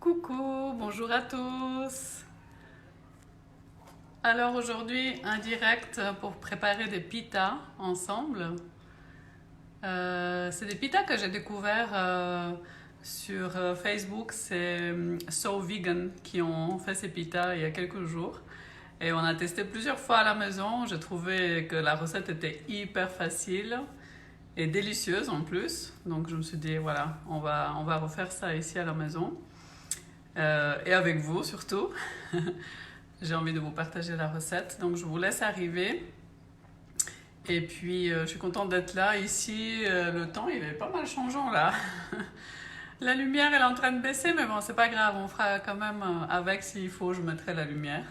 Coucou, bonjour à tous. Alors aujourd'hui, un direct pour préparer des pitas ensemble. C'est des pitas que j'ai découvert sur Facebook. C'est So Vegan qui ont fait ces pitas il y a quelques jours. Et on a testé plusieurs fois à la maison. J'ai trouvé que la recette était hyper facile et délicieuse en plus. Donc je me suis dit, voilà, on va refaire ça ici à la maison. Et avec vous surtout. J'ai envie de vous partager la recette. Donc je vous laisse arriver. Et puis je suis contente d'être là. Ici, le temps il est pas mal changeant là. La lumière elle est en train de baisser, mais bon, c'est pas grave. On fera quand même avec s'il faut, je mettrai la lumière.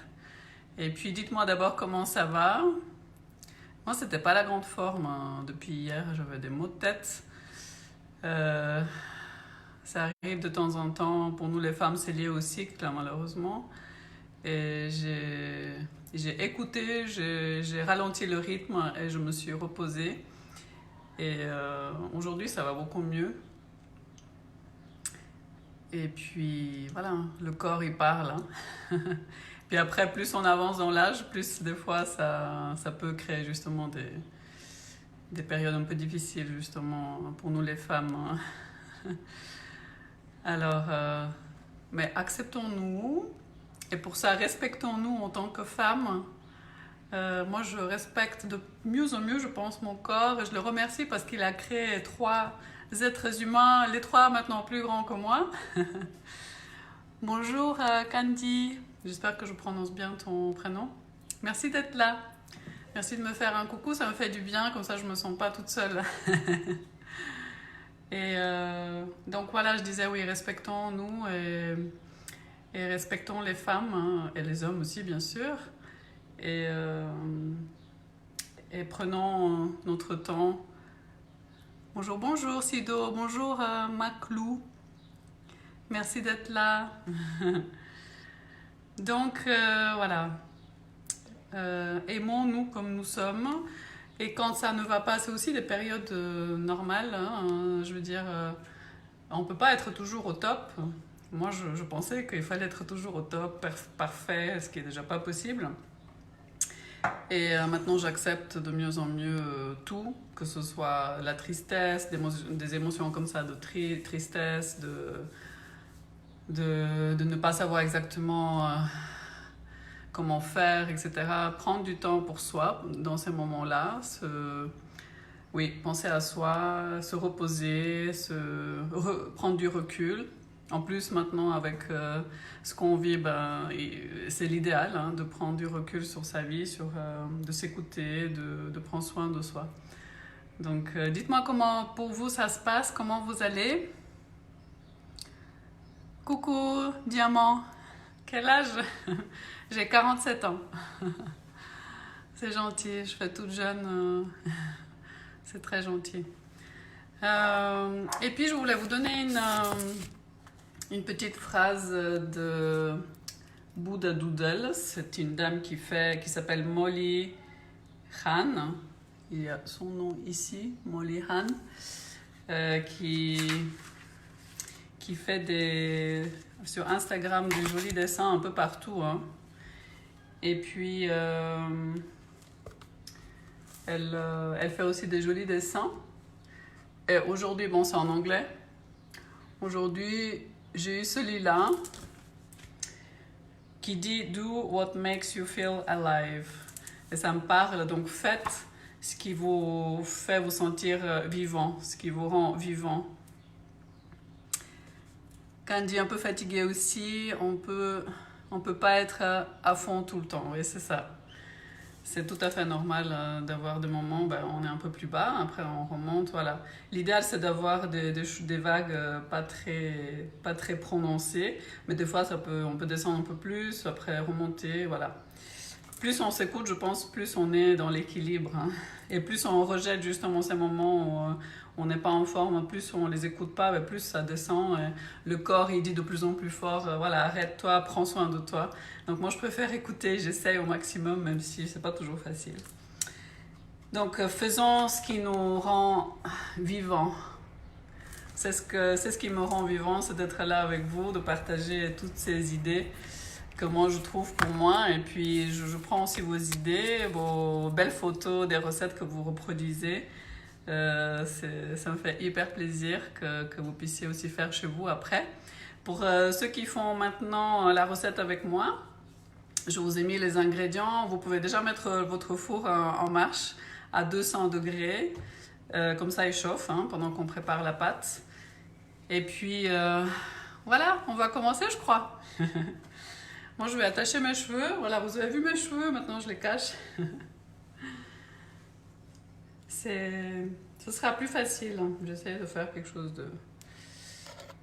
Et puis dites-moi d'abord comment ça va. Moi, c'était pas la grande forme hein. Depuis hier, j'avais des maux de tête. Ça arrive de temps en temps. Pour nous les femmes, c'est lié au cycle, hein, malheureusement. Et j'ai écouté, j'ai ralenti le rythme et je me suis reposée. Et aujourd'hui, ça va beaucoup mieux. Et puis voilà, le corps il parle. Hein. Puis après, plus on avance dans l'âge, plus des fois ça peut créer justement des périodes un peu difficiles justement pour nous les femmes. Hein. Alors, mais acceptons-nous. Et pour ça, respectons-nous en tant que femmes. Moi, je respecte de mieux en mieux, je pense, mon corps. Et je le remercie parce qu'il a créé 3 êtres humains, les 3 maintenant plus grands que moi. Bonjour Candy, j'espère que je prononce bien ton prénom. Merci d'être là. Merci de me faire un coucou, ça me fait du bien, comme ça je me sens pas toute seule. Et donc voilà, je disais oui, respectons-nous et respectons les femmes hein, et les hommes aussi bien sûr. Et prenons notre temps. Bonjour, bonjour Sido, bonjour Maclou. Merci d'être là. Donc voilà, aimons-nous comme nous sommes. Et quand ça ne va pas, c'est aussi des périodes normales. Hein, je veux dire, on ne peut pas être toujours au top. Moi, je pensais qu'il fallait être toujours au top, parfait, ce qui n'est déjà pas possible. Et maintenant, j'accepte de mieux en mieux tout, que ce soit la tristesse, des émotions comme ça, de tristesse, de ne pas savoir exactement comment faire, etc. Prendre du temps pour soi dans ces moments-là, oui, penser à soi, se reposer, prendre du recul. En plus, maintenant, avec ce qu'on vit, ben, c'est l'idéal hein, de prendre du recul sur sa vie, de s'écouter, de prendre soin de soi. Donc, dites-moi comment pour vous ça se passe, comment vous allez. Coucou, Diamant. Quel âge? J'ai 47 ans. C'est gentil, je fais toute jeune. C'est très gentil. Et puis, je voulais vous donner une petite phrase de Buddha Doodle. C'est une dame qui s'appelle Molly Han. Il y a son nom ici, Molly Han, qui fait sur Instagram des jolis dessins un peu partout. Hein. Et puis, elle fait aussi des jolis dessins. Et aujourd'hui, bon, c'est en anglais. Aujourd'hui, j'ai eu celui-là qui dit « Do what makes you feel alive ». Et ça me parle, donc faites ce qui vous fait vous sentir vivant, ce qui vous rend vivant. Candy un peu fatigué aussi, on peut pas être à fond tout le temps, oui c'est ça. C'est tout à fait normal d'avoir des moments, ben, on est un peu plus bas, après on remonte, voilà. L'idéal c'est d'avoir des vagues pas très prononcées, mais des fois on peut descendre un peu plus, après remonter, voilà. Plus on s'écoute, je pense, plus on est dans l'équilibre. Hein. Et plus on rejette justement ces moments où on n'est pas en forme, plus on les écoute pas, plus ça descend. Et le corps, il dit de plus en plus fort, voilà, arrête-toi, prends soin de toi. Donc moi, je préfère écouter, j'essaye au maximum, même si c'est pas toujours facile. Donc faisons ce qui nous rend vivants. c'est ce qui me rend vivant, c'est d'être là avec vous, de partager toutes ces idées que moi je trouve pour moi. Et puis je prends aussi vos idées, vos belles photos, des recettes que vous reproduisez. Ça me fait hyper plaisir que vous puissiez aussi faire chez vous après. Pour ceux qui font maintenant la recette avec moi, je vous ai mis les ingrédients. Vous pouvez déjà mettre votre four en marche à 200 degrés. Comme ça, il chauffe pendant qu'on prépare la pâte. Et puis, voilà, on va commencer, je crois. Moi, je vais attacher mes cheveux. Voilà, vous avez vu mes cheveux, maintenant je les cache. Ce sera plus facile. J'essaie de faire quelque chose de...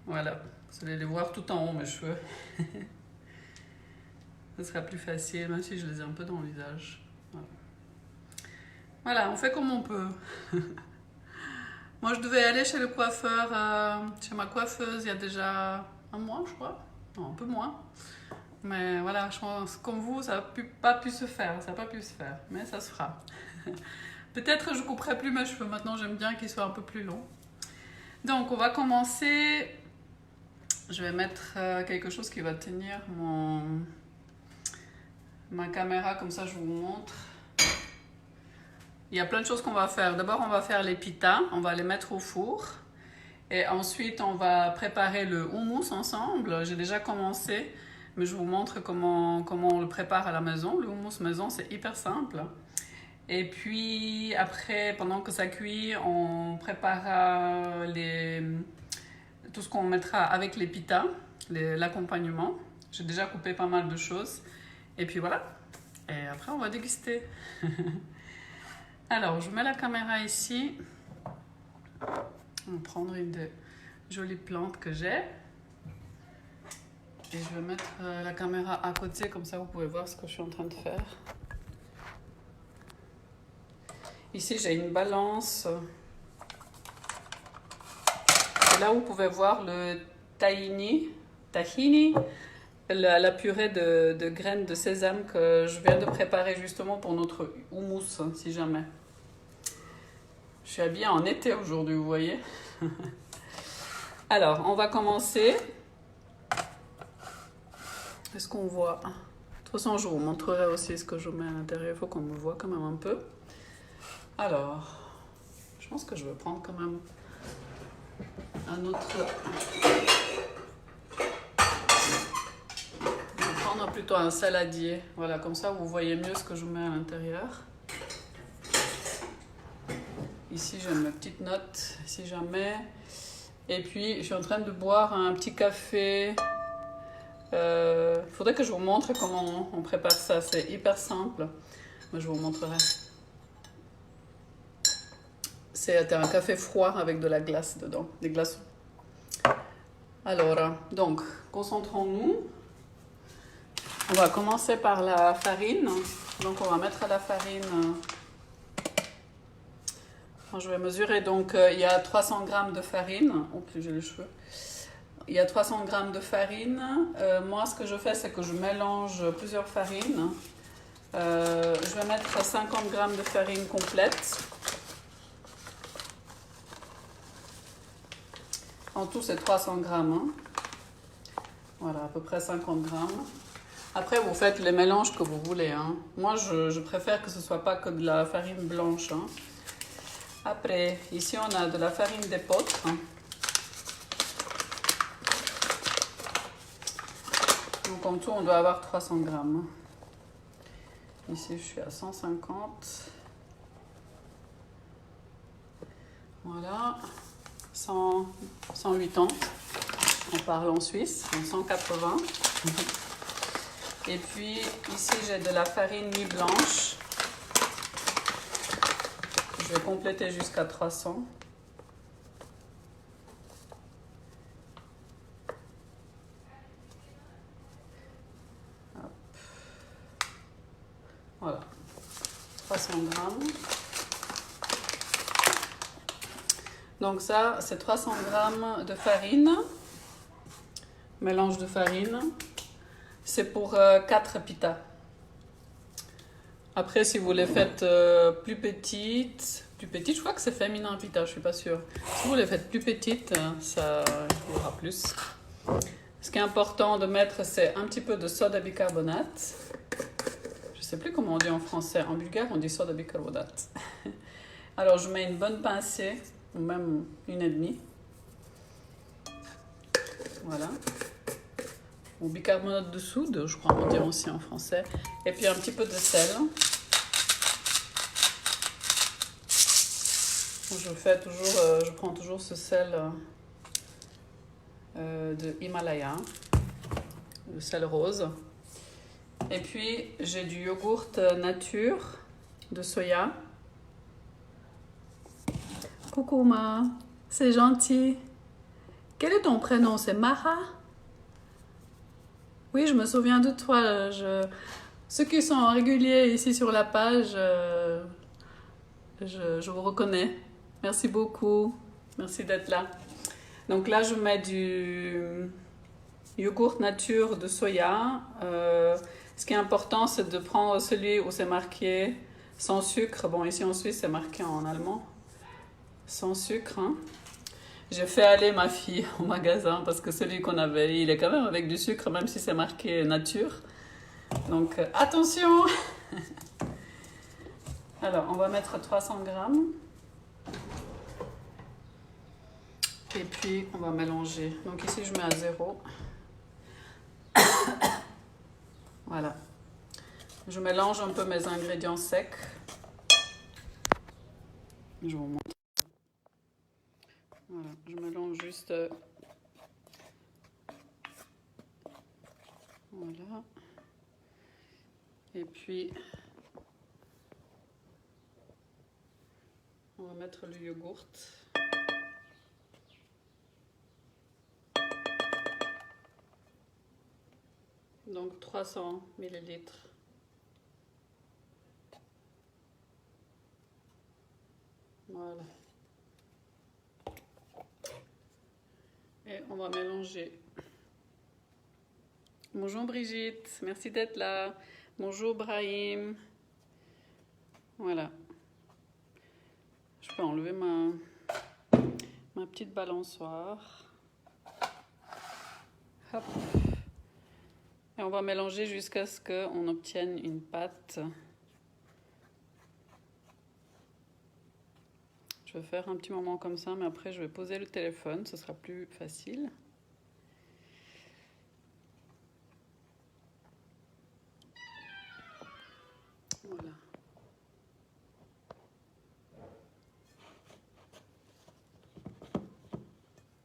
Voilà, vous allez les voir tout en haut, mes cheveux. Ce sera plus facile, même si je les ai un peu dans le visage. Voilà, on fait comme on peut. Moi, je devais aller chez le coiffeur, chez ma coiffeuse, il y a déjà un mois, je crois. Non, un peu moins. Mais voilà, je pense, comme vous, ça n'a pas pu se faire. Ça n'a pas pu se faire, mais ça se fera. Peut-être je couperai plus mes cheveux. Maintenant, j'aime bien qu'ils soient un peu plus longs. Donc, on va commencer. Je vais mettre quelque chose qui va tenir ma caméra, comme ça je vous montre. Il y a plein de choses qu'on va faire. D'abord, on va faire les pitas, on va les mettre au four. Et ensuite, on va préparer le houmous ensemble. J'ai déjà commencé, mais je vous montre comment on le prépare à la maison. Le houmous maison, c'est hyper simple. Et puis, après, pendant que ça cuit, on préparera tout ce qu'on mettra avec les pitas, l'accompagnement. J'ai déjà coupé pas mal de choses. Et puis voilà. Et après, on va déguster. Alors, je mets la caméra ici. On va prendre une des jolies plantes que j'ai. Et je vais mettre la caméra à côté, comme ça vous pouvez voir ce que je suis en train de faire. Ici, j'ai une balance. C'est là où vous pouvez voir le tahini, la purée de graines de sésame que je viens de préparer justement pour notre houmous, si jamais. Je suis habillée en été aujourd'hui, vous voyez. Alors, on va commencer. Est-ce qu'on voit? De toute façon, je vous montrerai aussi ce que je mets à l'intérieur. Il faut qu'on me voit quand même un peu. Alors, je pense que je vais prendre quand même un autre... Je vais prendre plutôt un saladier. Voilà, comme ça, vous voyez mieux ce que je mets à l'intérieur. Ici, j'ai mes petites notes, si jamais. Et puis, je suis en train de boire un petit café. Il faudrait que je vous montre comment on prépare ça. C'est hyper simple. Mais je vous montrerai. C'est un café froid avec de la glace dedans, des glaçons. Alors, donc, concentrons-nous. On va commencer par la farine. Donc, on va mettre la farine... Je vais mesurer, donc il y a 300 g de farine. Oh, plus j'ai les cheveux. Il y a 300 g de farine. Moi, ce que je fais, c'est que je mélange plusieurs farines. Je vais mettre 50 g de farine complète. En tout, c'est 300 g. Voilà, à peu près 50 g. Après, vous faites les mélanges que vous voulez. Moi, je préfère que ce ne soit pas que de la farine blanche. Après, ici, on a de la farine d'épeautre. Donc, en tout, on doit avoir 300 g. Ici, je suis à 150. Voilà. 180. On parle en Suisse. 180. Et puis, ici, j'ai de la farine mi-blanche. Je vais compléter jusqu'à 300. Hop. Voilà, 300 grammes. Donc ça, c'est 300 grammes de farine, mélange de farine. C'est pour 4 pitas. Après, si vous les faites plus petites, plus petite. Je crois que c'est féminin pita, je suis pas sûre. Si vous les faites plus petites, ça il y aura plus. Ce qui est important de mettre, c'est un petit peu de soda bicarbonate. Je sais plus comment on dit en français. En bulgare, on dit soda bicarbonate. Alors, je mets une bonne pincée, ou même une et demie. Voilà. Ou bicarbonate de soude, je crois qu'on dit aussi en français. Et puis un petit peu de sel. Je prends toujours ce sel de Himalaya, le sel rose. Et puis j'ai du yogourt nature de soya. Coucou Ma, c'est gentil. Quel est ton prénom? C'est Maha? Oui, je me souviens de toi. Ceux qui sont réguliers ici sur la page, je vous reconnais. Merci beaucoup. Merci d'être là. Donc là, je mets du yogourt nature de soya. Ce qui est important, c'est de prendre celui où c'est marqué sans sucre. Bon, ici en Suisse, c'est marqué en allemand. Sans sucre. Hein. J'ai fait aller ma fille au magasin parce que celui qu'on avait, il est quand même avec du sucre, même si c'est marqué nature. Donc, attention! Alors, on va mettre 300 grammes. Et puis, on va mélanger. Donc ici, je mets à 0. Voilà. Je mélange un peu mes ingrédients secs. Je vous montre. Voilà, je mélange juste. Voilà. Et puis, on va mettre le yogourt. Donc 300 millilitres. Voilà. Et on va mélanger. Bonjour Brigitte, merci d'être là. Bonjour Brahim. Voilà. Je peux enlever ma petite balançoire. Hop. Et on va mélanger jusqu'à ce qu'on obtienne une pâte. Je vais faire un petit moment comme ça, mais après je vais poser le téléphone, ce sera plus facile. Voilà.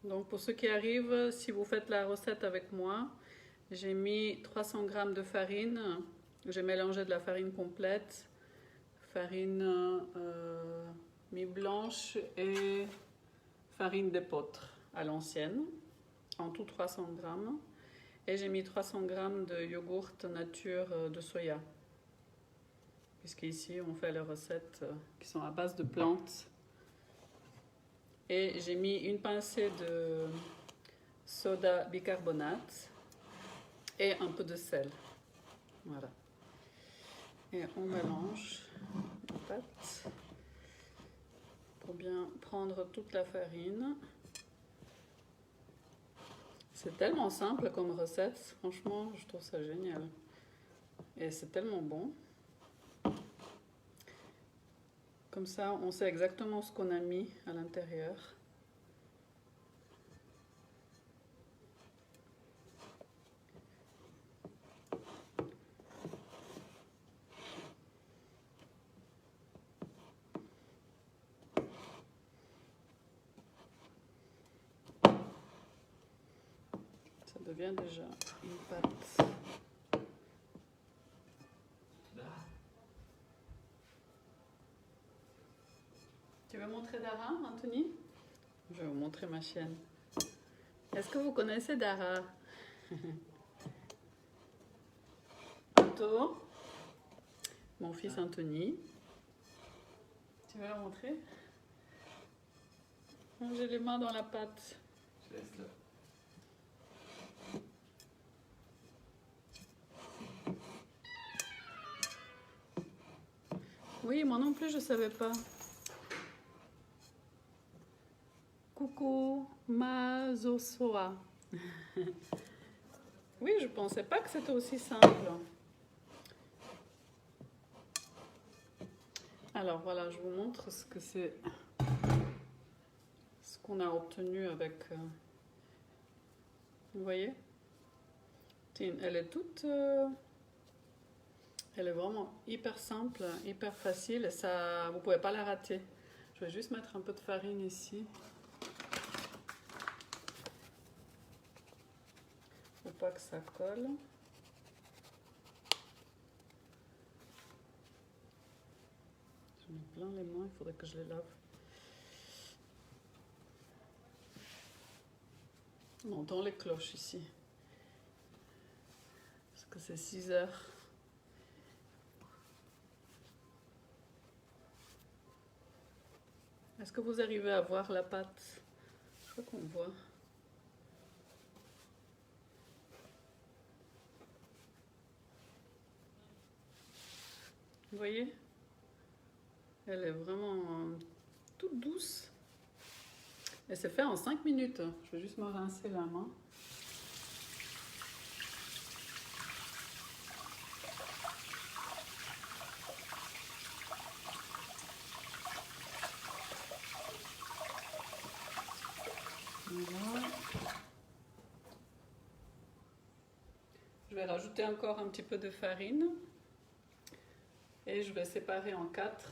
Donc pour ceux qui arrivent, si vous faites la recette avec moi, j'ai mis 300 g de farine. J'ai mélangé de la farine complète, farine mi-blanche et farine d'épeautre à l'ancienne, en tout 300 g. Et j'ai mis 300 g de yogourt nature de soya. Puisqu'ici, on fait les recettes qui sont à base de plantes. Et j'ai mis une pincée de soda bicarbonate et un peu de sel. Voilà. Et on mélange la pâte pour bien prendre toute la farine. C'est tellement simple comme recette, franchement, je trouve ça génial. Et c'est tellement bon. Comme ça, on sait exactement ce qu'on a mis à l'intérieur. Ça devient déjà une pâte. Tu veux montrer Dara, Anthony? Je vais vous montrer ma chienne. Est-ce que vous connaissez Dara? Anto, mon fils Anthony. Tu veux la montrer? J'ai les mains dans la pâte. Je laisse là. Oui, moi non plus, je savais pas. Zosoa. Oui, je pensais pas que c'était aussi simple. Alors voilà, je vous montre ce que c'est, ce qu'on a obtenu avec. Vous voyez, elle est toute, elle est vraiment hyper simple, hyper facile et ça, vous pouvez pas la rater. Je vais juste mettre un peu de farine ici. Faut pas que ça colle. J'en ai plein les mains, il faudrait que je les lave. On entend les cloches ici. Parce que c'est 6 heures. Est-ce que vous arrivez à voir la pâte? Je crois qu'on voit. Vous voyez? Elle est vraiment toute douce. Et c'est fait en 5 minutes. Je vais juste me rincer la main. Voilà. Je vais rajouter encore un petit peu de farine. Et je vais séparer en 4.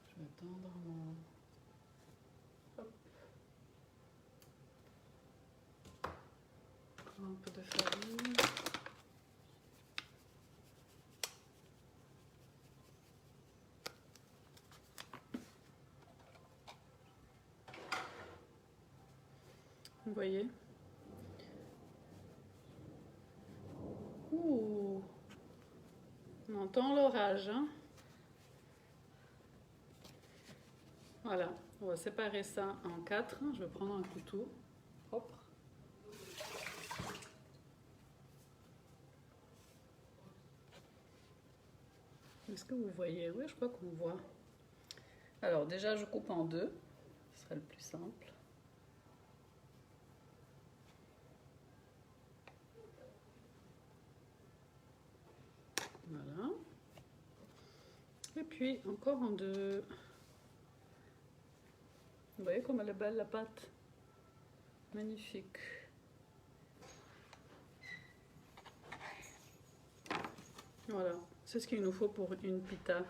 Je vais tendre mon... Hop. Un peu de farine. Vous voyez? Ouh! On entend l'orage, hein? Voilà, on va séparer ça en 4. Je vais prendre un couteau. Hop. Est-ce que vous voyez? Oui, je crois qu'on voit. Alors déjà, je coupe en 2. Ce serait le plus simple. Voilà. Et puis encore en 2. Vous voyez comme elle est belle la pâte? Magnifique. Voilà, c'est ce qu'il nous faut pour une pita.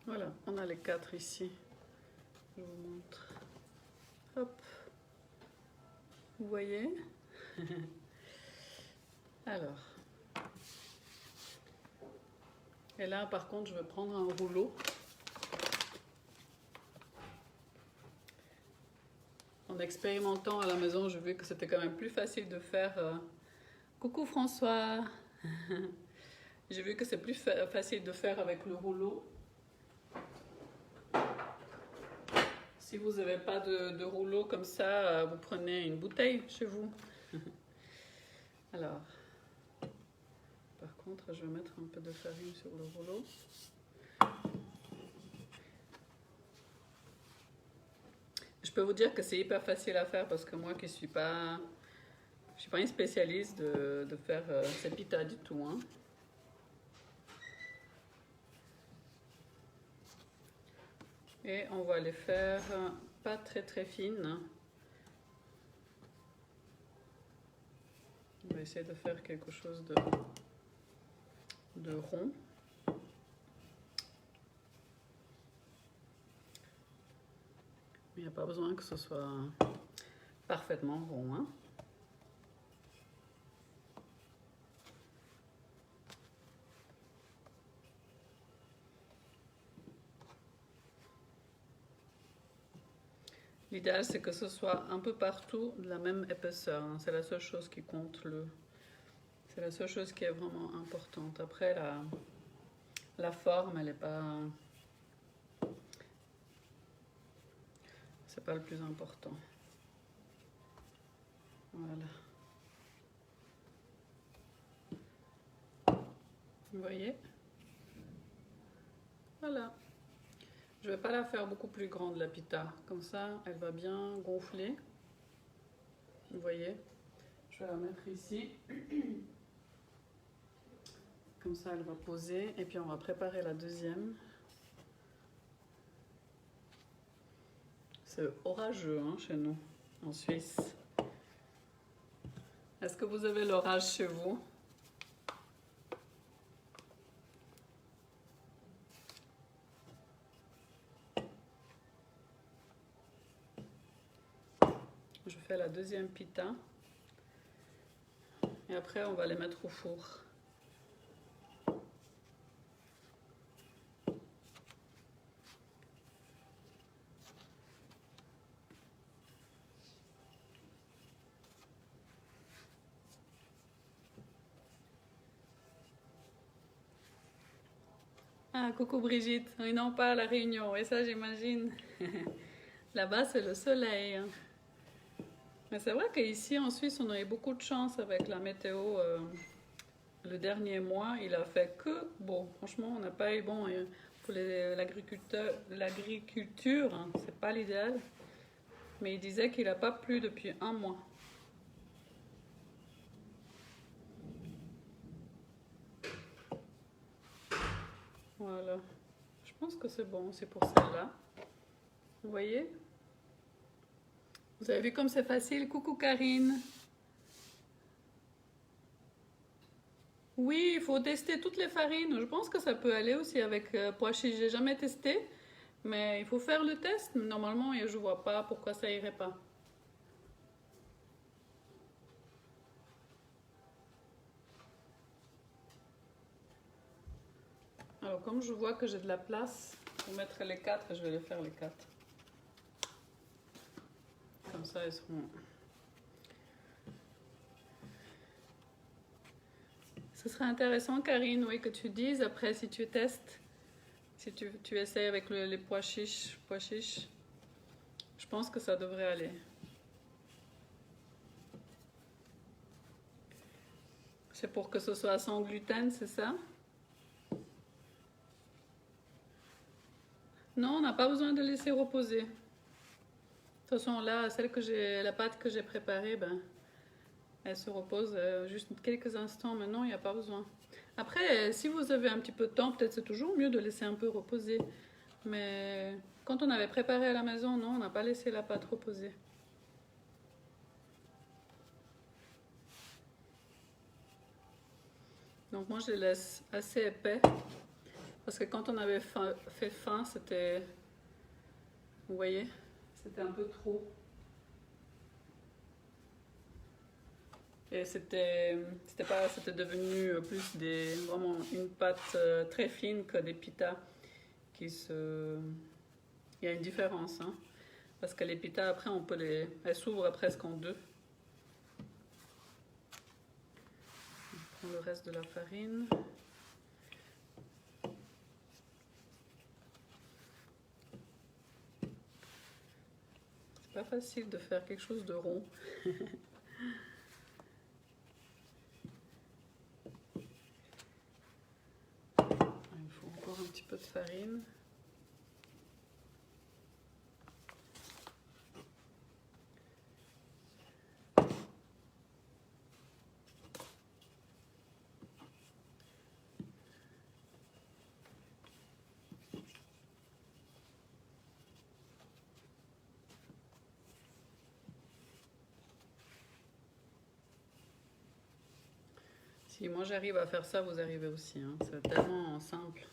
Voilà, on a les 4 ici. Je vous montre. Hop. Vous voyez? Alors. Et là, par contre, je vais prendre un rouleau. En expérimentant à la maison, j'ai vu que c'était quand même plus facile de faire... Coucou François. J'ai vu que c'est plus facile de faire avec le rouleau. Si vous n'avez pas de rouleau comme ça, vous prenez une bouteille chez vous. Alors, par contre, je vais mettre un peu de farine sur le rouleau. Je peux vous dire que c'est hyper facile à faire parce que moi qui suis pas une spécialiste de faire ces pitas du tout, hein. Et on va les faire pas très très fines. On va essayer de faire quelque chose de rond. Il n'y a pas besoin que ce soit parfaitement rond, hein. L'idéal, c'est que ce soit un peu partout de la même épaisseur, hein. C'est la seule chose qui compte, c'est la seule chose qui est vraiment importante. Après, la forme, elle n'est pas... C'est pas le plus important. Voilà. Vous voyez? Voilà. Je vais pas la faire beaucoup plus grande la pita. Comme ça, elle va bien gonfler. Vous voyez? Je vais la mettre ici. Comme ça, elle va poser. Et puis, on va préparer la deuxième. C'est orageux hein, chez nous, en Suisse. Est-ce que vous avez l'orage chez vous? Je fais la deuxième pita. Et après, on va les mettre au four. Ah, coucou Brigitte. Oui, non, pas à La Réunion. Et ça, j'imagine. Là-bas, c'est le soleil. Hein. Mais c'est vrai qu'ici, en Suisse, on a eu beaucoup de chance avec la météo. Le dernier mois, il a fait que beau. Franchement, on n'a pas eu bon. Pour l'agriculture, hein, c'est pas l'idéal. Mais il disait qu'il n'a pas plu depuis un mois. Voilà. Je pense que c'est bon, c'est pour celle-là. Vous voyez? Vous avez vu comme c'est facile? Coucou Karine. Oui, il faut tester toutes les farines. Je pense que ça peut aller aussi avec pois chiches. J'ai jamais testé, mais il faut faire le test. Normalement, je vois pas pourquoi ça irait pas. Alors, comme je vois que j'ai de la place pour mettre les quatre, je vais les faire les quatre. Comme ça, elles seront... Ce serait intéressant, Karine, oui, que tu dises après si tu testes, si tu essayes avec les pois chiches. Je pense que ça devrait aller. C'est pour que ce soit sans gluten, c'est ça? Non, on n'a pas besoin de laisser reposer. De toute façon, là, la pâte que j'ai préparée, ben, elle se repose juste quelques instants. Maintenant, il n'y a pas besoin. Après, si vous avez un petit peu de temps, peut-être c'est toujours mieux de laisser un peu reposer. Mais quand on avait préparé à la maison, non, on n'a pas laissé la pâte reposer. Donc moi, je les laisse assez épais. Parce que quand on avait fait fin, c'était... Vous voyez? C'était un peu trop. Et c'était devenu plus vraiment une pâte très fine que des pitas qui se... Il y a une différence, hein. Parce que les pitas, après, elles s'ouvrent presque en deux. On prend le reste de la farine. C'est pas facile de faire quelque chose de rond. Il faut encore un petit peu de farine. Si moi j'arrive à faire ça, vous arrivez aussi. Hein. C'est tellement simple.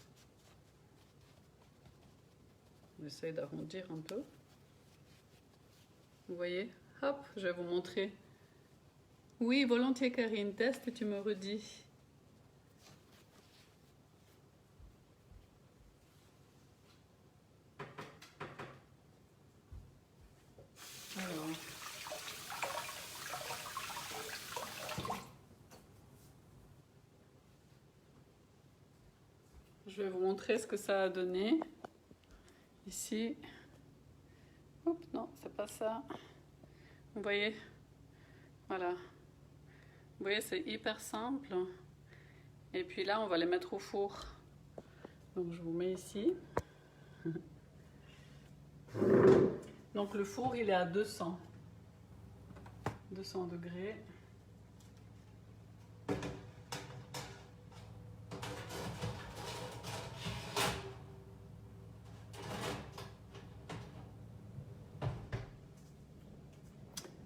On essaye d'arrondir un peu. Vous voyez? Hop, je vais vous montrer. Oui, volontiers Karine, teste et tu me redis. Alors. Je vais vous montrer ce que ça a donné. Ici. Oups, non, c'est pas ça. Vous voyez? Voilà. Vous voyez, c'est hyper simple. Et puis là, on va les mettre au four. Donc je vous mets ici. Donc le four il est à 200 degrés.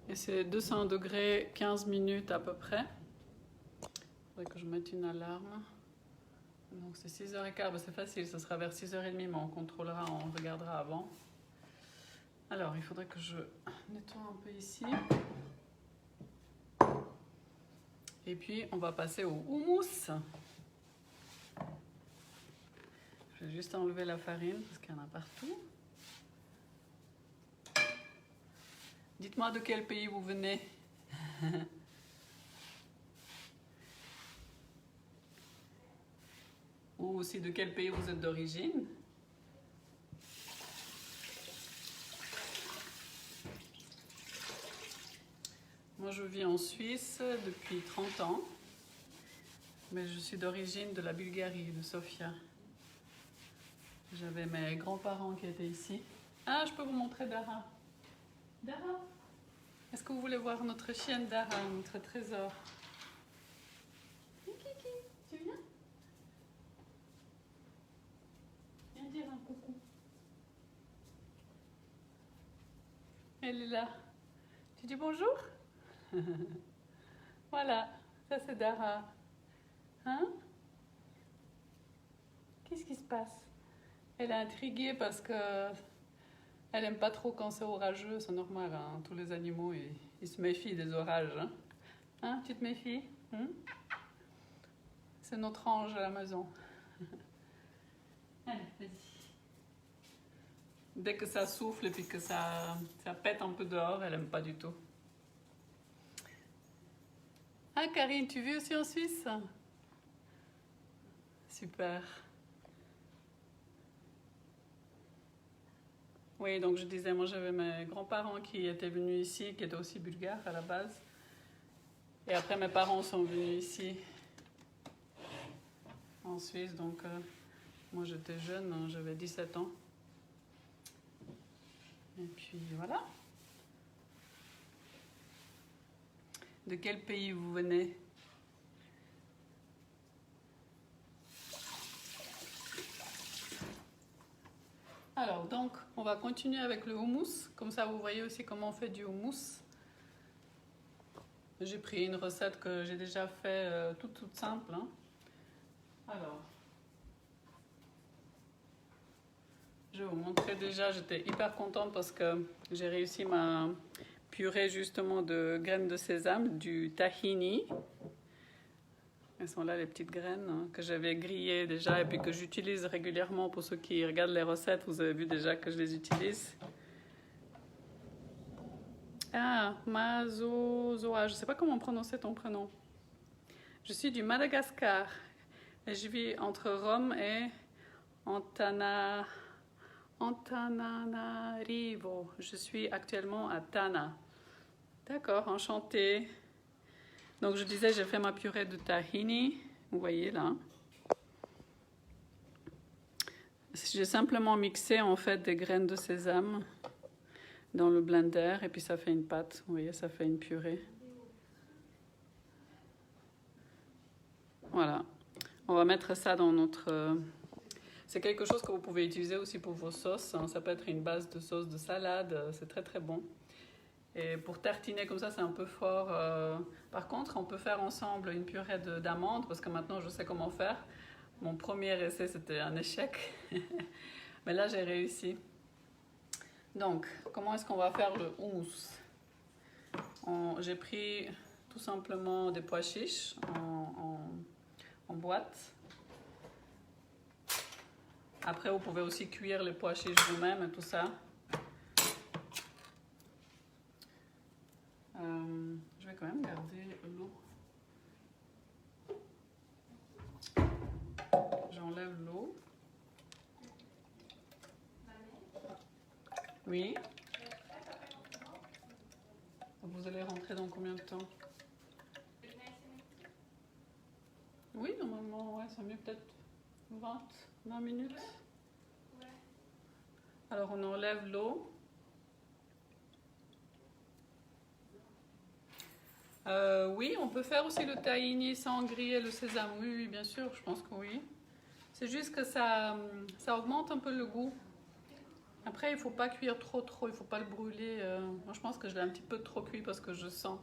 Et c'est 200 degrés 15 minutes à peu près. Il faudrait que je mette une alarme. Donc c'est 6h15, c'est facile, ce sera vers 6h30, mais on contrôlera, on regardera avant. Alors il faudrait que je nettoie un peu ici. Et puis on va passer au houmous. Je vais juste enlever la farine parce qu'il y en a partout. Dites-moi de quel pays vous venez. Ou aussi de quel pays vous êtes d'origine. Moi je vis en Suisse depuis 30 ans. Mais je suis d'origine de la Bulgarie, de Sofia. J'avais mes grands-parents qui étaient ici. Ah, je peux vous montrer Dara. Dara, est-ce que vous voulez voir notre chienne Dara, notre trésor? Kiki, tu viens? Viens dire un coucou. Elle est là. Tu dis bonjour? Voilà, ça c'est Dara. Hein? Qu'est-ce qui se passe? Elle est intriguée parce que elle aime pas trop quand c'est orageux, c'est normal, hein? Tous les animaux ils se méfient des orages. Hein? Hein, tu te méfies? Hein? C'est notre ange à la maison. Allez, vas-y. Dès que ça souffle et puis que ça pète un peu dehors, elle aime pas du tout. Ah Karine, tu vis aussi en Suisse? Super. Oui, donc je disais, moi j'avais mes grands-parents qui étaient venus ici, qui étaient aussi bulgares à la base. Et après mes parents sont venus ici, en Suisse, donc moi j'étais jeune, hein, j'avais 17 ans. Et puis voilà. De quel pays vous venez? Alors, donc, on va continuer avec le houmous. Comme ça, vous voyez aussi comment on fait du houmous. J'ai pris une recette que j'ai déjà fait toute simple. Hein. Alors, je vais vous montrer déjà. J'étais hyper contente parce que j'ai réussi ma purée justement de graines de sésame, du tahini. Elles sont là, les petites graines hein, que j'avais grillées déjà et puis que j'utilise régulièrement. Pour ceux qui regardent les recettes, vous avez vu déjà que je les utilise. Ah, Mazozoa, je ne sais pas comment prononcer ton prénom. Je suis du Madagascar et je vis entre Rome et Antananarivo. Je suis actuellement à Tana. D'accord, enchantée. Donc je disais, j'ai fait ma purée de tahini, vous voyez là. J'ai simplement mixé en fait des graines de sésame dans le blender et puis ça fait une pâte, vous voyez, ça fait une purée. Voilà, on va mettre ça dans notre... C'est quelque chose que vous pouvez utiliser aussi pour vos sauces, hein. Ça peut être une base de sauce de salade, c'est très très bon. Et pour tartiner comme ça, c'est un peu fort. Par contre, on peut faire ensemble une purée d'amandes, parce que maintenant, je sais comment faire. Mon premier essai, c'était un échec. Mais là, j'ai réussi. Donc, comment est-ce qu'on va faire le houmous? J'ai pris tout simplement des pois chiches en boîte. Après, vous pouvez aussi cuire les pois chiches vous-même et tout ça. Je vais quand même garder l'eau. J'enlève l'eau. Oui. Vous allez rentrer dans combien de temps? Oui, normalement, ouais, c'est mieux peut-être 20. 20 minutes. Alors on enlève l'eau. Oui, on peut faire aussi le tahini sans griller le sésame. Oui, oui, bien sûr, je pense que oui. C'est juste que ça augmente un peu le goût. Après, il ne faut pas cuire trop, il ne faut pas le brûler. Moi, je pense que je l'ai un petit peu trop cuit parce que je sens.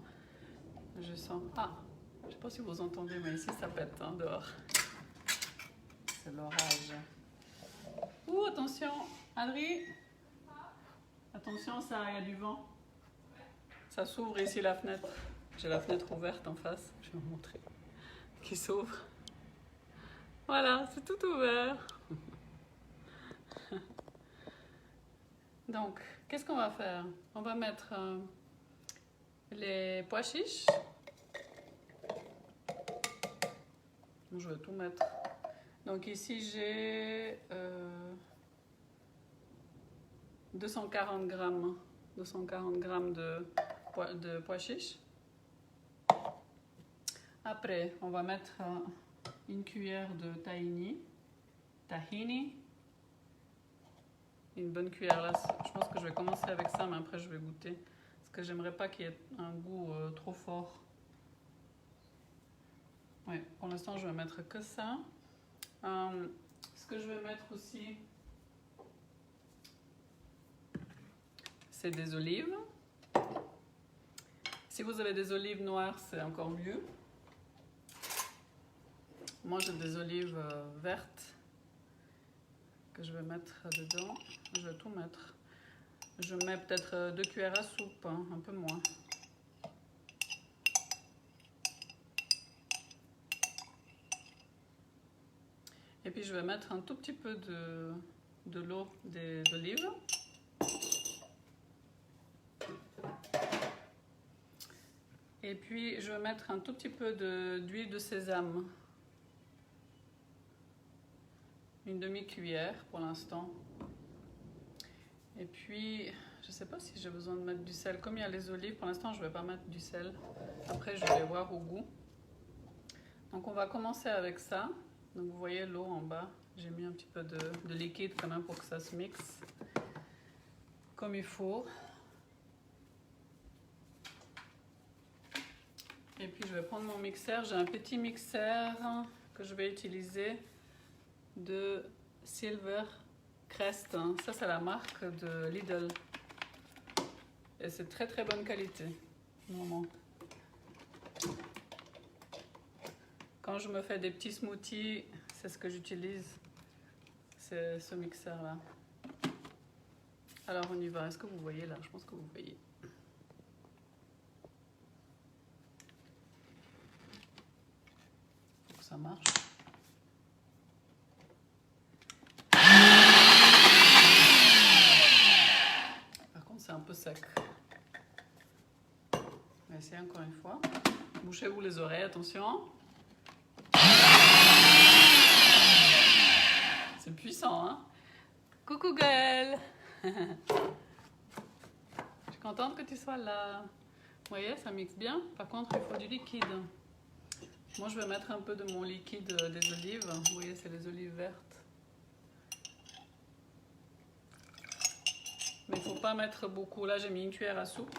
Ah, je ne sais pas si vous entendez, mais ici, ça pète hein, dehors. C'est l'orage. Ouh, attention, Adri. Attention, ça, il y a du vent. Ça s'ouvre ici, la fenêtre. J'ai la fenêtre ouverte en face. Je vais vous montrer. Qui s'ouvre. Voilà, c'est tout ouvert. Donc, qu'est-ce qu'on va faire? On va mettre les pois chiches. Je vais tout mettre. Donc ici, j'ai 240 grammes de pois chiches. Après, on va mettre une cuillère de tahini. Une bonne cuillère là. Je pense que je vais commencer avec ça, mais après je vais goûter. Parce que j'aimerais pas qu'il y ait un goût trop fort. Ouais, pour l'instant, je vais mettre que ça. Ce que je vais mettre aussi, c'est des olives. Si vous avez des olives noires, c'est encore mieux. Moi, j'ai des olives vertes que je vais mettre dedans. Je vais tout mettre. Je mets peut-être 2 cuillères à soupe, hein, un peu moins. Et puis je vais mettre un tout petit peu de l'eau des olives. Et puis je vais mettre un tout petit peu d'huile de sésame. Une demi-cuillère pour l'instant. Et puis, je ne sais pas si j'ai besoin de mettre du sel. Comme il y a les olives, pour l'instant je ne vais pas mettre du sel. Après je vais voir au goût. Donc on va commencer avec ça. Donc vous voyez l'eau en bas. J'ai mis un petit peu de liquide quand même pour que ça se mixe comme il faut. Et puis je vais prendre mon mixeur. J'ai un petit mixeur que je vais utiliser de Silver Crest. Ça c'est la marque de Lidl. Et c'est très très bonne qualité. Vraiment. Quand je me fais des petits smoothies, c'est ce que j'utilise. C'est ce mixeur là. Alors on y va. Est-ce que vous voyez là? Je pense que vous voyez. Faut que ça marche. Par contre c'est un peu sec. On va essayer encore une fois. Bouchez-vous les oreilles, attention. C'est puissant, hein? Coucou Gaëlle. Je suis contente que tu sois là. Vous voyez, ça mixe bien. Par contre, il faut du liquide. Moi, je vais mettre un peu de mon liquide des olives. Vous voyez, c'est les olives vertes. Mais il ne faut pas mettre beaucoup. Là, j'ai mis une cuillère à soupe.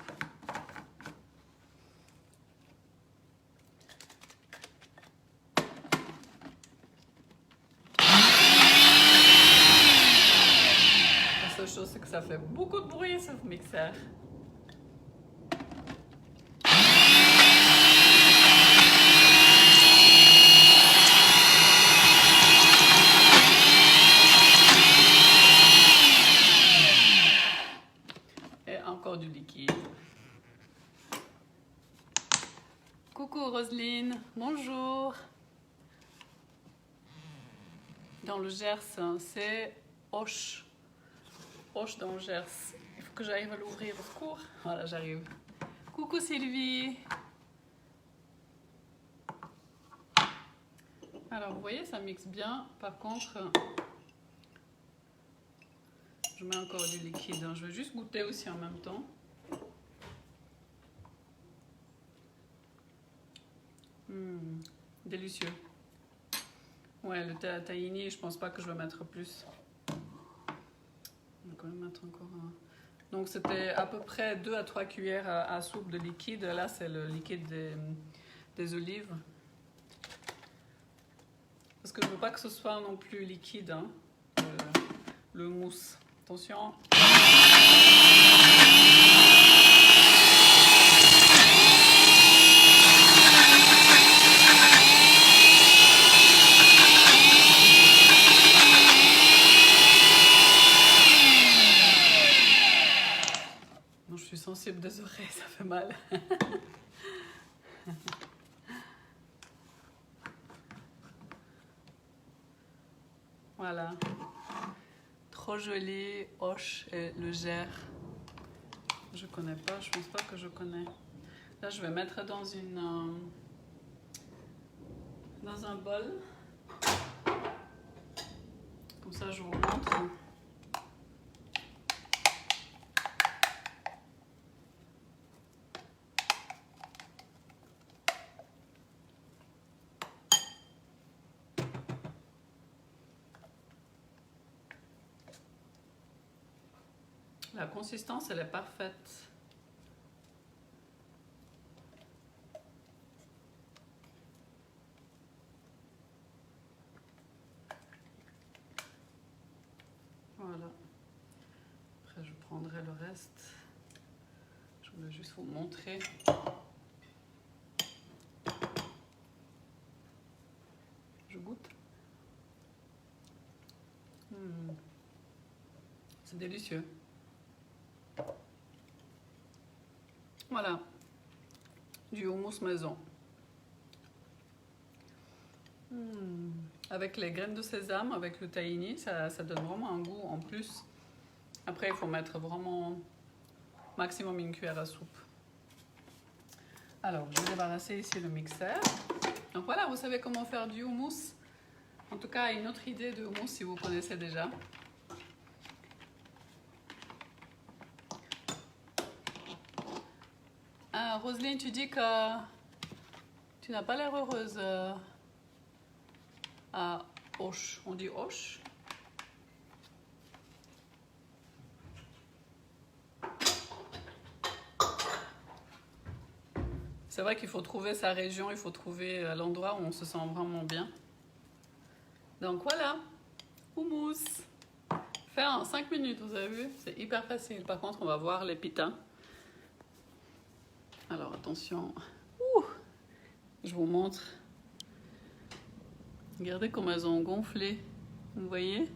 La seule chose, c'est que ça fait beaucoup de bruit, ce mixeur. Et encore du liquide. Coucou Roselyne, bonjour. Dans le Gers, c'est Auch. Auch dans le Gers. Il faut que j'arrive à l'ouvrir au secours. Voilà, j'arrive. Coucou Sylvie. Alors, vous voyez, ça mixe bien. Par contre, je mets encore du liquide. Je vais juste goûter aussi en même temps. Délicieux. Ouais, le tahini, je pense pas que je vais mettre plus. On va quand même mettre encore un... Donc c'était à peu près 2 à 3 cuillères à soupe de liquide. Là, c'est le liquide des olives. Parce que je veux pas que ce soit non plus liquide, hein, le mousse. Attention. Non, je suis sensible des oreilles, ça fait mal. Voilà. Trop joli, Hoche et le Gers. Je connais pas, je pense pas que je connais. Là, je vais mettre dans un bol. Comme ça, je vous montre. La consistance, elle est parfaite. Voilà. Après, je prendrai le reste. Je voulais juste vous montrer. Je goûte. C'est délicieux. Voilà. Du houmous maison. Avec les graines de sésame, avec le tahini, ça donne vraiment un goût en plus. Après, il faut mettre vraiment maximum une cuillère à soupe. Alors, je vais débarrasser ici le mixeur. Donc voilà, vous savez comment faire du houmous. En tout cas, une autre idée de houmous si vous connaissez déjà. Ah, Roselyne, tu dis que tu n'as pas l'air heureuse à Auch. On dit Auch? C'est vrai qu'il faut trouver sa région, il faut trouver l'endroit où on se sent vraiment bien. Donc voilà, houmous. Faire en 5 minutes, vous avez vu? C'est hyper facile. Par contre, on va voir les pitas. Alors attention. Ouh, je vous montre. Regardez comme elles ont gonflé. Vous voyez?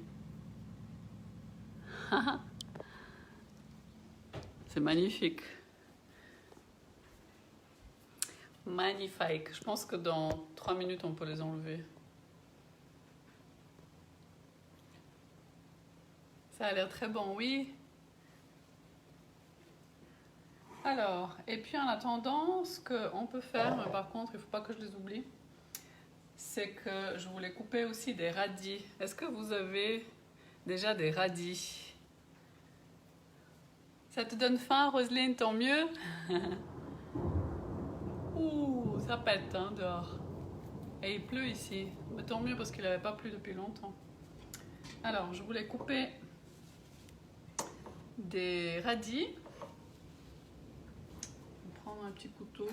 C'est magnifique. Magnifique. Je pense que dans 3 minutes, on peut les enlever. Ça a l'air très bon, oui. Alors, et puis en attendant, ce qu'on peut faire, mais par contre, il ne faut pas que je les oublie, c'est que je voulais couper aussi des radis. Est-ce que vous avez déjà des radis? Ça te donne faim, Roselyne, tant mieux. Ouh, ça pète hein, dehors. Et il pleut ici. Mais tant mieux parce qu'il n'avait pas plu depuis longtemps. Alors, je voulais couper des radis. Je vais prendre un petit couteau.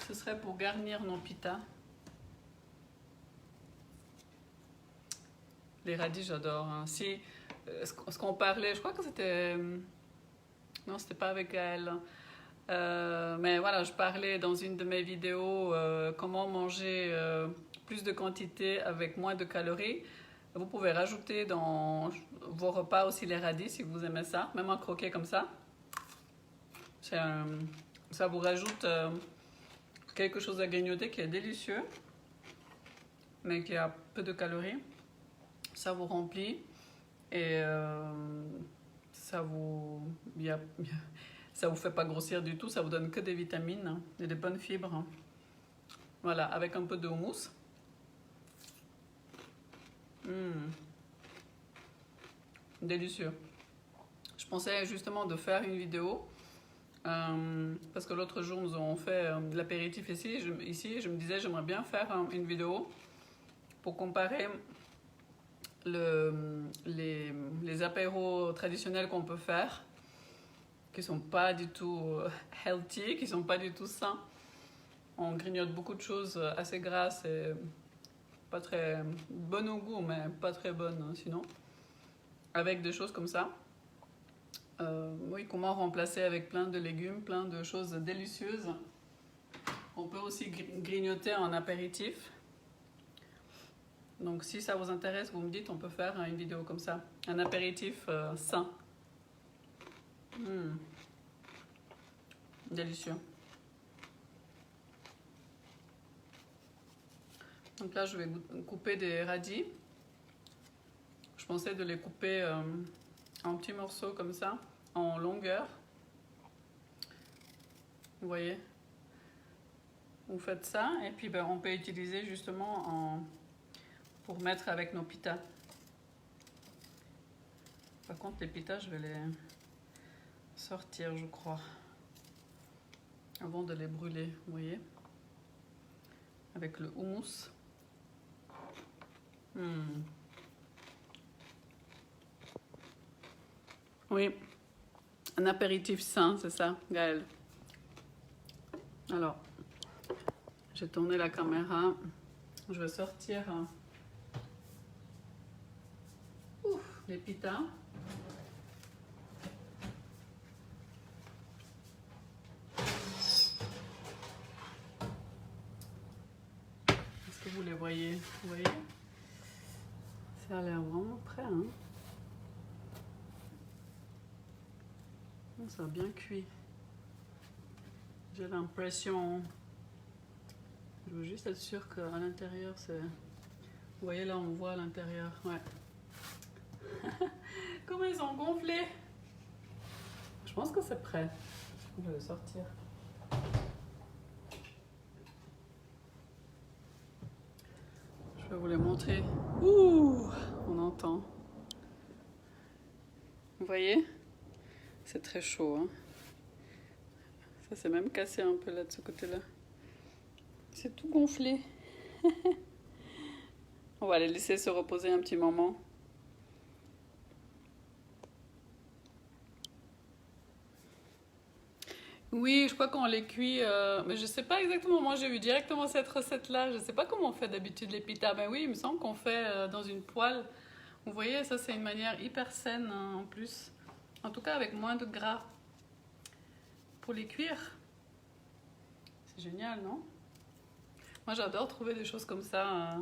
Ce serait pour garnir nos pitas. Les radis, j'adore. Hein. Si, ce qu'on parlait, je crois que c'était... Non, c'était pas avec elle. Mais voilà, je parlais dans une de mes vidéos comment manger plus de quantité avec moins de calories. Vous pouvez rajouter dans vos repas aussi les radis si vous aimez ça, même en croquet comme ça. Ça vous rajoute quelque chose à grignoter qui est délicieux, mais qui a peu de calories. Ça vous remplit et ça vous fait pas grossir du tout, ça vous donne que des vitamines hein, et des bonnes fibres. Hein. Voilà, avec un peu de houmous. Délicieux. Je pensais justement de faire une vidéo parce que l'autre jour nous avons fait de l'apéritif ici. Je me disais j'aimerais bien faire une vidéo pour comparer les apéros traditionnels qu'on peut faire, qui sont pas du tout healthy, qui sont pas du tout sains. On grignote beaucoup de choses assez grasses et pas très bonnes au goût, mais pas très bonnes sinon. Avec des choses comme ça. Oui, comment remplacer avec plein de légumes, plein de choses délicieuses. On peut aussi grignoter en apéritif. Donc si ça vous intéresse, vous me dites, on peut faire une vidéo comme ça. Un apéritif sain. Délicieux. Donc là, je vais couper des radis. Je pensais de les couper en petits morceaux comme ça, en longueur. Vous voyez? Vous faites ça et puis ben, on peut utiliser justement pour mettre avec nos pitas. Par contre, les pitas, je vais les sortir, je crois, avant de les brûler, vous voyez? Avec le houmous. Oui, un apéritif sain, c'est ça, Gaëlle. Alors, j'ai tourné la caméra. Je vais sortir les pitas. Est-ce que vous les voyez? Vous voyez? Ça a l'air vraiment prêt, hein? Ça a bien cuit. J'ai l'impression... Je veux juste être sûre qu'à l'intérieur, c'est... Vous voyez, là, on voit à l'intérieur. Ouais. Comment ils ont gonflé! Je pense que c'est prêt. Je vais le sortir. Je vais vous les montrer. Ouh! On entend. Vous voyez? C'est très chaud, hein? Ça s'est même cassé un peu là de ce côté-là. C'est tout gonflé. On va les laisser se reposer un petit moment. Oui, je crois qu'on les cuit, mais je sais pas exactement. Moi, j'ai vu directement cette recette-là. Je sais pas comment on fait d'habitude les pitas. Ben oui, il me semble qu'on fait dans une poêle. Vous voyez, ça c'est une manière hyper saine hein, en plus. En tout cas, avec moins de gras. Pour les cuire. C'est génial, non? Moi, j'adore trouver des choses comme ça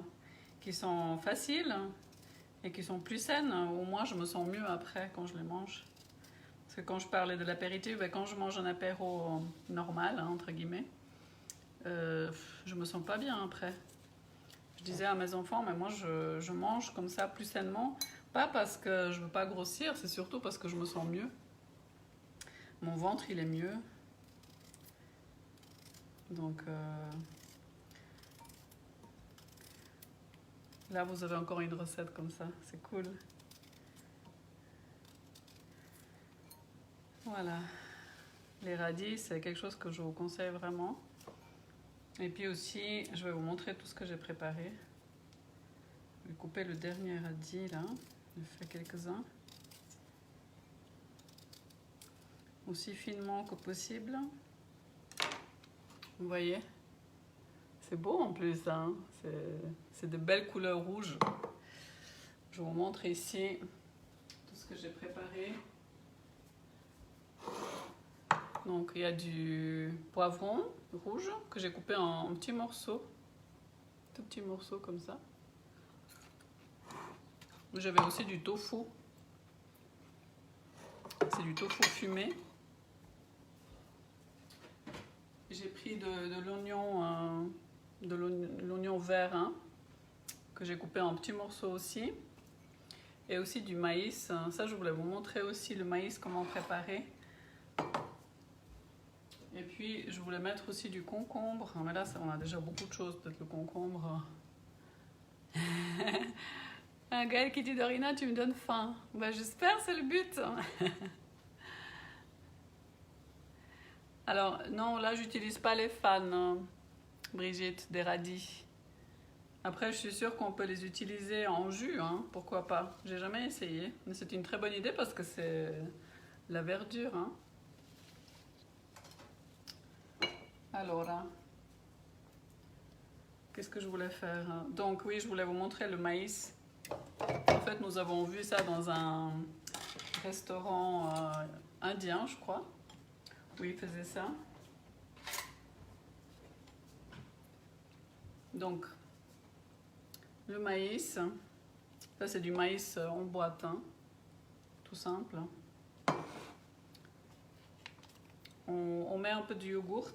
qui sont faciles et qui sont plus saines. Au moins, je me sens mieux après quand je les mange. Parce que quand je parlais de l'apéritif, ben, quand je mange un apéro normal, hein, entre guillemets, je me sens pas bien après. Je disais à mes enfants, mais moi je mange comme ça plus sainement, pas parce que je veux pas grossir, c'est surtout parce que je me sens mieux. Mon ventre il est mieux. Donc là vous avez encore une recette comme ça, c'est cool. Voilà, les radis c'est quelque chose que je vous conseille vraiment. Et puis aussi, je vais vous montrer tout ce que j'ai préparé. Je vais couper le dernier radis là, je fais quelques-uns. Aussi finement que possible. Vous voyez? C'est beau en plus, hein? C'est de belles couleurs rouges. Je vous montre ici tout ce que j'ai préparé. Donc il y a du poivron rouge que j'ai coupé en petits morceaux. Tout petits morceaux comme ça. J'avais aussi du tofu. C'est du tofu fumé. J'ai pris de l'oignon vert hein, que j'ai coupé en petits morceaux aussi. Et aussi du maïs. Ça, je voulais vous montrer aussi le maïs, comment préparer. Et puis, je voulais mettre aussi du concombre. Mais là, on a déjà beaucoup de choses, peut-être le concombre. Un Gaël qui dit Dorina, tu me donnes faim. Ben, j'espère, c'est le but. Alors, non, là, j'utilise pas les fans, Brigitte, des radis. Après, je suis sûre qu'on peut les utiliser en jus, hein, pourquoi pas. J'ai jamais essayé, mais c'est une très bonne idée parce que c'est la verdure. Hein. Alors, qu'est-ce que je voulais faire? Donc oui, je voulais vous montrer le maïs. En fait, nous avons vu ça dans un restaurant indien, je crois, où ils faisaient ça. Donc, le maïs, ça c'est du maïs en boîte, hein, tout simple. On met un peu de yogourt.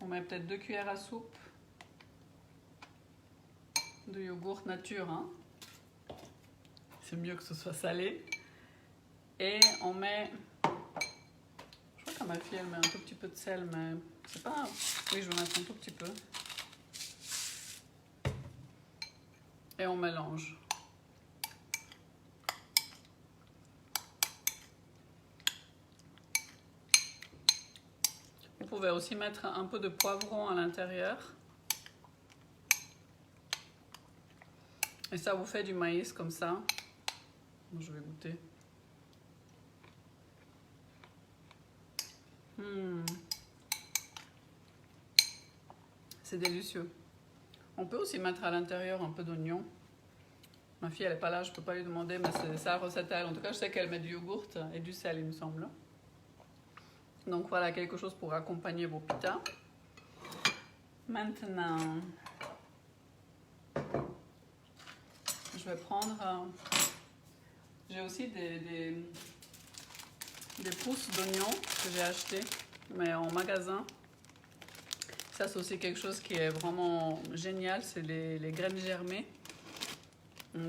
On met peut-être 2 cuillères à soupe de yogourt nature. Hein. C'est mieux que ce soit salé. Et on met... Je crois que ma fille, elle met un tout petit peu de sel, mais c'est pas... Oui, je vais mettre un tout petit peu. Et on mélange. Vous pouvez aussi mettre un peu de poivron à l'intérieur. Et ça vous fait du maïs comme ça. Je vais goûter. C'est délicieux. On peut aussi mettre à l'intérieur un peu d'oignon. Ma fille, elle n'est pas là, je ne peux pas lui demander, mais c'est sa recette à elle. En tout cas, je sais qu'elle met du yogourt et du sel, il me semble. Donc voilà, quelque chose pour accompagner vos pitas. Maintenant, je vais prendre... j'ai aussi des pousses d'oignons que j'ai achetées, mais en magasin. Ça, c'est aussi quelque chose qui est vraiment génial, c'est les graines germées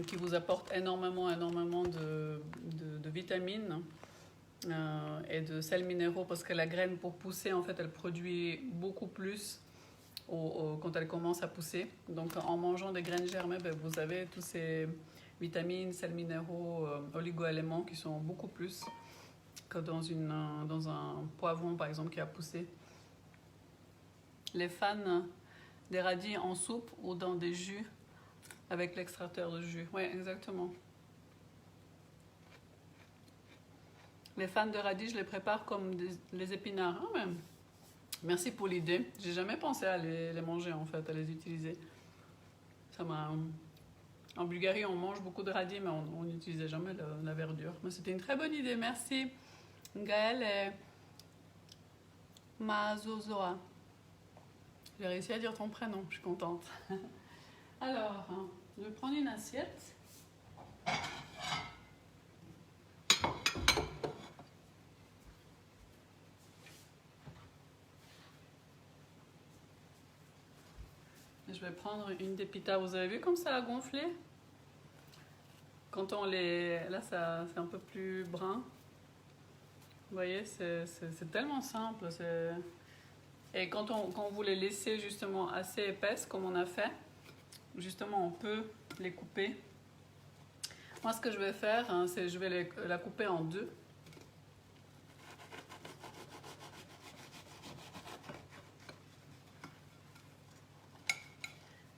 qui vous apportent énormément de vitamines et de sels minéraux parce que la graine, pour pousser, en fait, elle produit beaucoup plus quand elle commence à pousser. Donc, en mangeant des graines germées, ben, vous avez tous ces vitamines, sels minéraux, oligo-éléments qui sont beaucoup plus que dans un poivron, par exemple, qui a poussé. Les fans des radis en soupe ou dans des jus avec l'extracteur de jus. Oui, exactement. Les fans de radis, je les prépare comme les épinards. Ah, même. Merci pour l'idée. J'ai jamais pensé à les manger, en fait, à les utiliser. Ça m'a... En Bulgarie, on mange beaucoup de radis, mais on n'utilisait jamais la verdure. Mais c'était une très bonne idée. Merci, Gaëlle et Mazozoa. J'ai réussi à dire ton prénom, je suis contente. Alors, je vais prendre une assiette. Je vais prendre une des pitas. Vous avez vu comme ça a gonflé? Quand on les... Là, c'est un peu plus brun. Vous voyez, c'est tellement simple. Et quand vous les laissez justement assez épaisses, comme on a fait, justement, on peut les couper. Moi, ce que je vais faire, c'est je vais la couper en deux.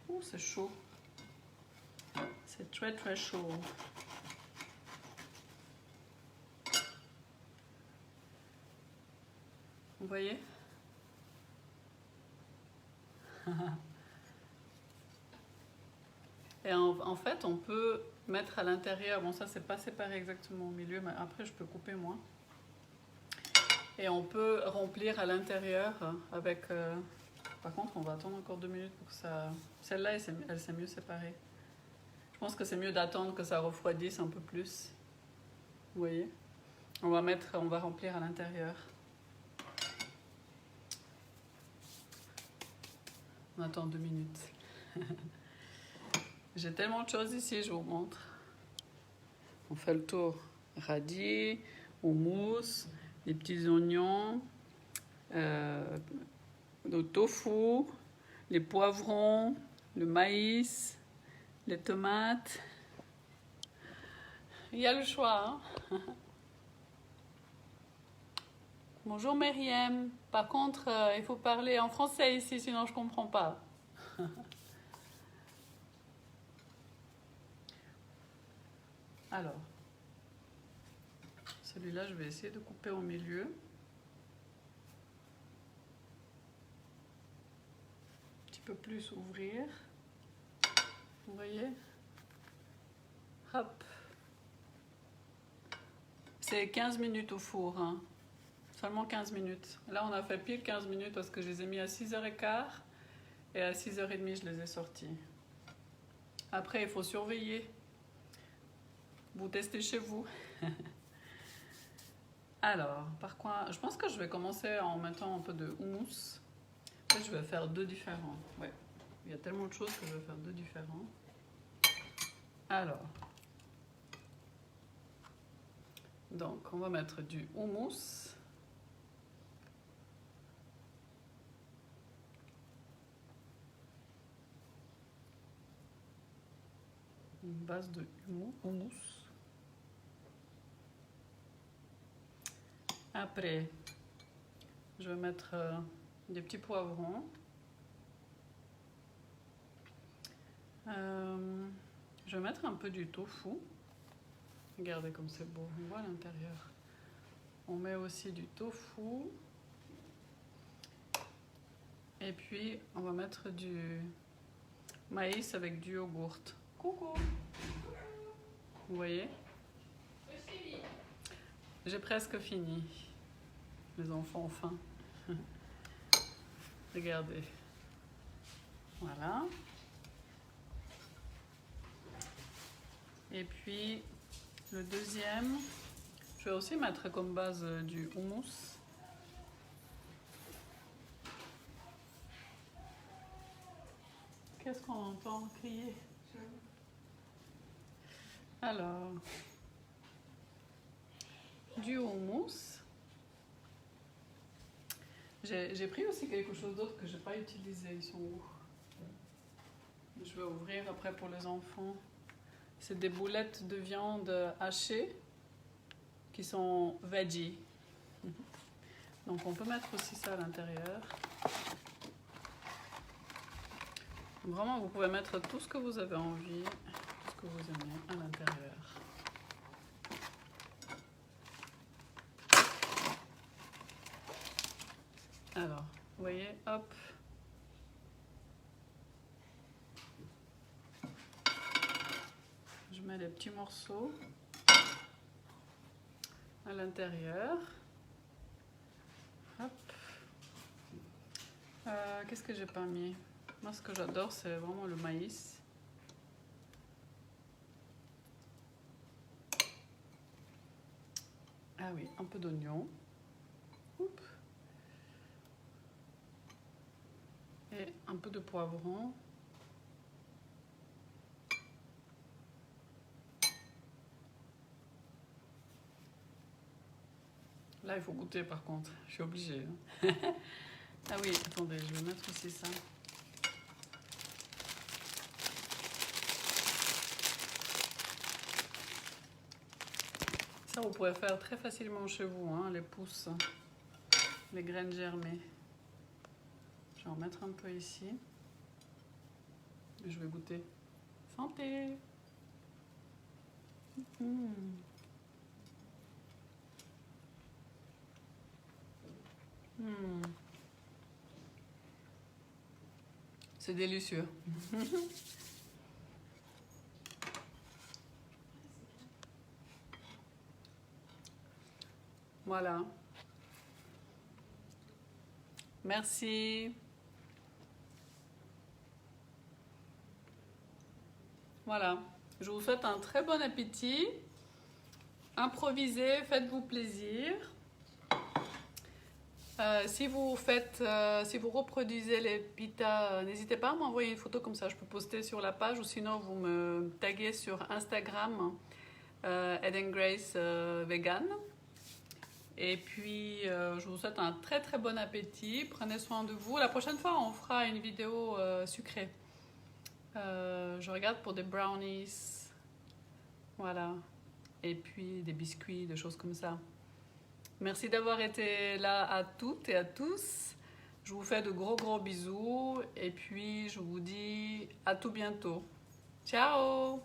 Oh, c'est chaud. C'est très très chaud. Vous voyez? Et en fait, on peut mettre à l'intérieur, bon ça c'est pas séparé exactement au milieu, mais après je peux couper moi. Et on peut remplir à l'intérieur avec... Par contre, on va attendre encore 2 minutes pour que ça... Celle-là, elle s'est mieux séparée. Je pense que c'est mieux d'attendre que ça refroidisse un peu plus. Vous voyez? On va remplir à l'intérieur. On attend 2 minutes. J'ai tellement de choses ici, je vous montre. On fait le tour. Radis, houmous, les petits oignons, le tofu, les poivrons, le maïs, les tomates. Il y a le choix. Hein. Bonjour Myriam. Par contre, il faut parler en français ici, sinon je ne comprends pas. Alors, celui-là, je vais essayer de couper au milieu. Un petit peu plus ouvrir. Vous voyez? Hop. C'est 15 minutes au four, hein. Seulement 15 minutes. Là, on a fait pile 15 minutes parce que je les ai mis à 6h15 et à 6h30, je les ai sortis. Après, il faut surveiller. Vous testez chez vous. Alors, par quoi? Je pense que je vais commencer en mettant un peu de houmous. Après, je vais faire deux différents. Ouais. Il y a tellement de choses que je vais faire deux différents. Alors. Donc, on va mettre du houmous. Une base de houmous. Après, je vais mettre des petits poivrons. Je vais mettre un peu du tofu. Regardez comme c'est beau, on voit l'intérieur. On met aussi du tofu. Et puis, on va mettre du maïs avec du yogourt. Coucou! Vous voyez? J'ai presque fini. Les enfants ont faim. Regardez. Voilà. Et puis, le deuxième, je vais aussi mettre comme base du houmous. Qu'est-ce qu'on entend crier? Alors, du houmous. J'ai pris aussi quelque chose d'autre que je n'ai pas utilisé. Ils sont où? Je vais ouvrir après pour les enfants. C'est des boulettes de viande hachée qui sont veggie. Donc on peut mettre aussi ça à l'intérieur. Vraiment, vous pouvez mettre tout ce que vous avez envie, tout ce que vous aimez à l'intérieur. Alors, vous voyez, hop. Je mets les petits morceaux à l'intérieur. Hop. Qu'est-ce que j'ai pas mis? Moi, ce que j'adore, c'est vraiment le maïs. Ah oui, un peu d'oignon. Et un peu de poivron. Là, il faut goûter par contre. Je suis obligée. Ah oui, attendez, je vais mettre aussi ça. Ça, vous pouvez faire très facilement chez vous, hein, les pousses, les graines germées. Je vais en mettre un peu ici. Et je vais goûter. Santé! C'est délicieux. Voilà. Merci. Voilà. Je vous souhaite un très bon appétit. Improvisez, faites-vous plaisir. Si vous reproduisez les pitas, n'hésitez pas à m'envoyer une photo comme ça, je peux poster sur la page, ou sinon vous me taguez sur Instagram, Eden Grace Vegan. Et puis je vous souhaite un très très bon appétit, prenez soin de vous. La prochaine fois on fera une vidéo sucrée. Je regarde pour des brownies, voilà, et puis des biscuits, des choses comme ça. Merci d'avoir été là à toutes et à tous. Je vous fais de gros bisous et puis je vous dis à tout bientôt. Ciao!